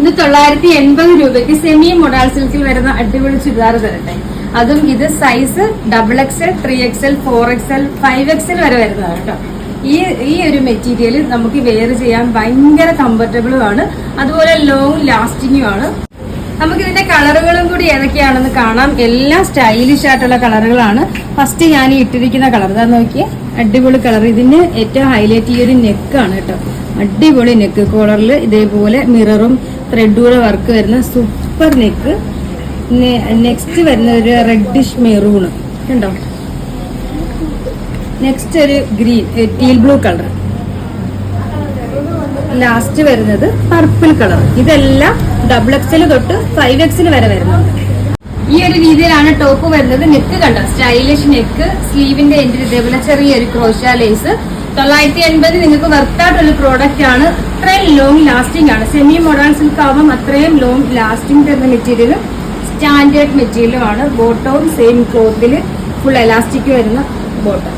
ഇത് 980 രൂപയ്ക്ക് semi modal സിൽക്കിൽ വരുന്ന അടിപൊളി ചുരിദാർ തരട്ടെ. അതും ഇത് size XXL, 3XL, 4XL, 5XL വരെ വരുന്നതാണ് കേട്ടോ. ഈ ഒരു മെറ്റീരിയൽ നമുക്ക് വെയർ ചെയ്യാൻ ഭയങ്കര കംഫർട്ടബിളും ആണ്, അതുപോലെ ലോങ് ലാസ്റ്റിംഗും ആണ്. നമുക്ക് ഇതിന്റെ കളറുകളും കൂടി ഏതൊക്കെയാണെന്ന് കാണാം. എല്ലാം സ്റ്റൈലിഷ് ആയിട്ടുള്ള കളറുകളാണ്. ഫസ്റ്റ് ഞാൻ ഇട്ടിരിക്കുന്ന കളർ ഇതാ നോക്കിയേ, അടിപൊളി കളർ. ഇതിന് ഏറ്റവും ഹൈലൈറ്റ് ഈ ഒരു നെക്കാണ് കേട്ടോ. അടിപൊളി നെക്ക്, കോളറിൽ ഇതേപോലെ മിററും ത്രെഡുകൂടെ വർക്ക് വരുന്ന സൂപ്പർ നെക്ക്. നെക്സ്റ്റ് വരുന്ന ഒരു റെഡിഷ് മെറൂണ് കണ്ടോ. നെക്സ്റ്റ് ഒരു green teal blue colour. Last വരുന്നത് പർപ്പിൾ കളർ. ഇതെല്ലാം XXL തൊട്ട് 5XL വരെ വരുന്നുണ്ട്. ഈ ഒരു രീതിയിലാണ് ടോപ്പ് വരുന്നത്. നെക്ക് കണ്ടോ, സ്റ്റൈലിഷ് നെക്ക്. സ്ലീവിന്റെ എൻഡിൽ ഇതേപോലെ ചെറിയൊരു ക്രോഷ്യ ലേസ്. 980 നിങ്ങൾക്ക് വർത്തായിട്ടുള്ള പ്രോഡക്റ്റ് ആണ്. അത്രയും ലോങ് ലാസ്റ്റിംഗ് ആണ്. സെമി മോഡേൺ സിൽക്ക് ആവുമ്പോൾ അത്രയും ലോങ് ലാസ്റ്റിംഗ് തരുന്ന മെറ്റീരിയലും സ്റ്റാൻഡേർഡ് മെറ്റീരിയലും ആണ്. ബോട്ടവും സെയിം ക്ലോത്തിൽ ഫുൾ എലാസ്റ്റിക് വരുന്ന ബോട്ടം.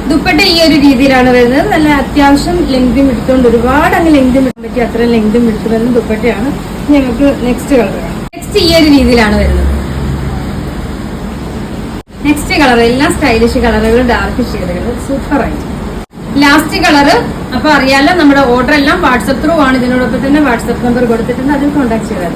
ദുപ്പട്ട ഈ ഒരു രീതിയിലാണ് വരുന്നത്. നല്ല അത്യാവശ്യം ലെങ്തും എടുത്തുകൊണ്ട്, ഒരുപാട് അങ്ങ് ലെങ്തും എടുക്കാൻ പറ്റിയ അത്രയും ലെങ്തും എടുത്തു വരുന്ന ദുപ്പട്ടയാണ്. നമുക്ക് നെക്സ്റ്റ് കളർ കാണാം. നെക്സ്റ്റ് ഈ ഒരു രീതിയിലാണ് വരുന്നത്. നെക്സ്റ്റ് കളർ എല്ലാം സ്റ്റൈലിഷ് കളറുകൾ, ഡാർക്ക് ഷെയ്ഡുകൾ, സൂപ്പർ ആയിട്ട്. ലാസ്റ്റ് കളറ് അപ്പൊ അറിയാലോ, നമ്മുടെ ഓർഡർ എല്ലാം വാട്സ്ആപ്പ് ത്രൂ ആണ്. ഇതിനോടൊപ്പം തന്നെ വാട്സ്ആപ്പ് നമ്പർ കൊടുത്തിട്ടുണ്ട്, അതിൽ കോൺടാക്ട് ചെയ്താൽ